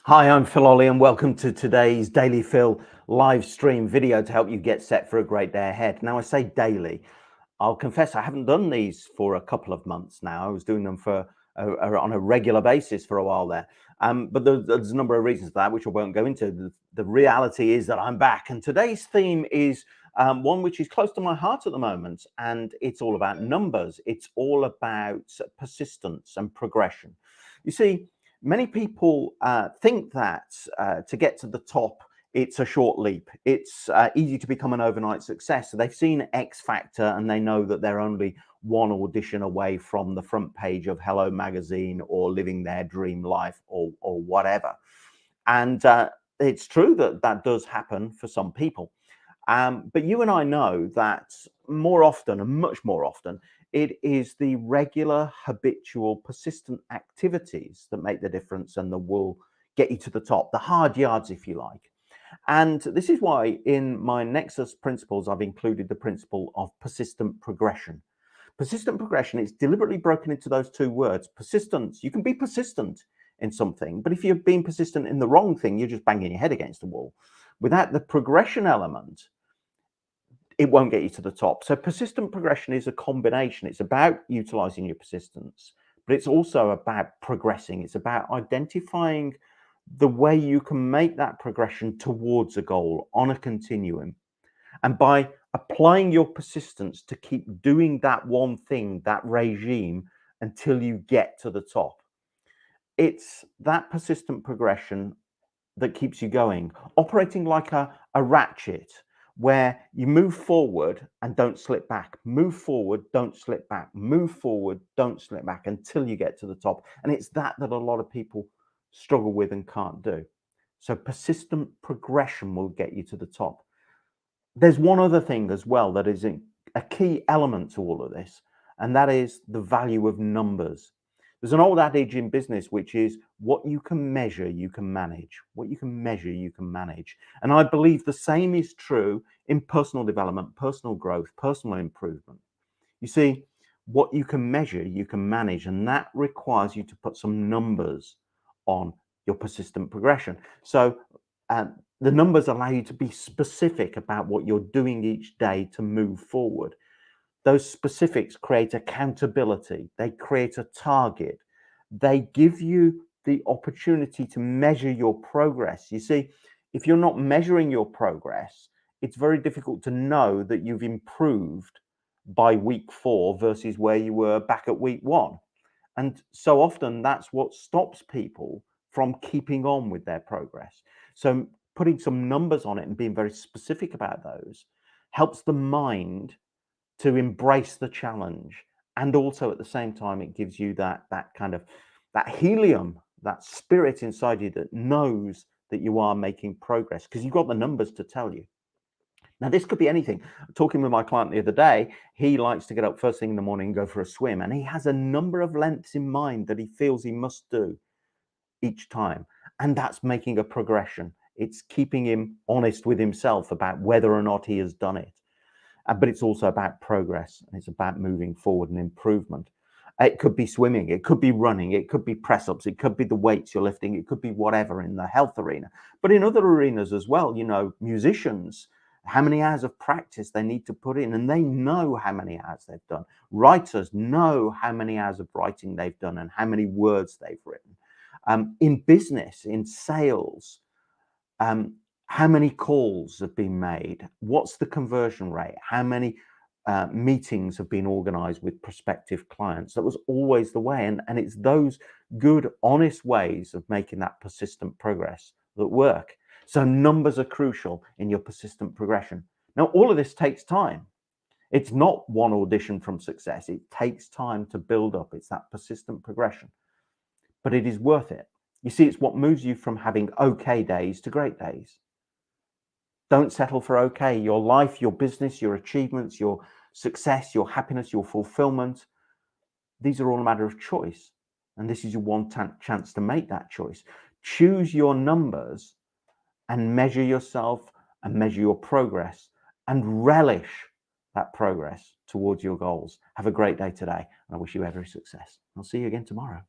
Hi, I'm Phil Ollie, and welcome to today's Daily Phil live stream video to help you get set for a great day ahead. Now, I say daily. I'll confess I haven't done these for a couple of months now. I was doing them on a regular basis for a while there. But there's a number of reasons for that, which I won't go into. The reality is that I'm back, and today's theme is one which is close to my heart at the moment, and it's all about numbers. It's all about persistence and progression. You see, many people think that to get to the top, it's a short leap. It's easy to become an overnight success. So they've seen X Factor and they know that they're only one audition away from the front page of Hello Magazine or living their dream life or whatever. And it's true that that does happen for some people. But you and I know that more often and much more often, it is the regular, habitual, persistent activities that make the difference and that will get you to the top, the hard yards, if you like. And this is why in my Nexus principles, I've included the principle of persistent progression. Persistent progression is deliberately broken into those two words. Persistence, you can be persistent in something, but if you're being persistent in the wrong thing, you're just banging your head against the wall. Without the progression element, it won't get you to the top. So persistent progression is a combination. It's about utilizing your persistence, but it's also about progressing. It's about identifying the way you can make that progression towards a goal on a continuum. And by applying your persistence to keep doing that one thing, that regime, until you get to the top. It's that persistent progression that keeps you going, operating like a ratchet where you move forward and don't slip back, move forward, don't slip back, move forward, don't slip back until you get to the top. And it's that a lot of people struggle with and can't do. So persistent progression will get you to the top. There's one other thing as well that is a key element to all of this, and that is the value of numbers. There's an old adage in business which is what you can measure, you can manage. What you can measure, you can manage. And I believe the same is true in personal development, personal growth, personal improvement. You see, what you can measure, you can manage, and that requires you to put some numbers on your persistent progression. So the numbers allow you to be specific about what you're doing each day to move forward. Those specifics create accountability, they create a target, they give you the opportunity to measure your progress. You see, if you're not measuring your progress, it's very difficult to know that you've improved by week 4 versus where you were back at week 1. And so often that's what stops people from keeping on with their progress. So putting some numbers on it and being very specific about those helps the mind to embrace the challenge. And also at the same time, it gives you that kind of that helium, that spirit inside you that knows that you are making progress because you've got the numbers to tell you. Now, this could be anything. Talking with my client the other day, he likes to get up first thing in the morning and go for a swim, and he has a number of lengths in mind that he feels he must do each time. And that's making a progression. It's keeping him honest with himself about whether or not he has done it. But it's also about progress and it's about moving forward and improvement. It could be swimming, it could be running, it could be press ups, it could be the weights you're lifting, it could be whatever in the health arena. But in other arenas as well, you know, musicians, how many hours of practice they need to put in, and they know how many hours they've done. Writers know how many hours of writing they've done and how many words they've written. In business, in sales, um, how many calls have been made? What's the conversion rate? How many meetings have been organized with prospective clients? That was always the way. And it's those good, honest ways of making that persistent progress that work. So numbers are crucial in your persistent progression. Now, all of this takes time. It's not one audition from success. It takes time to build up. It's that persistent progression, but it is worth it. You see, it's what moves you from having okay days to great days. Don't settle for okay. Your life, your business, your achievements, your success, your happiness, your fulfillment, these are all a matter of choice. And this is your one chance to make that choice. Choose your numbers and measure yourself and measure your progress and relish that progress towards your goals. Have a great day today. And I wish you every success. I'll see you again tomorrow.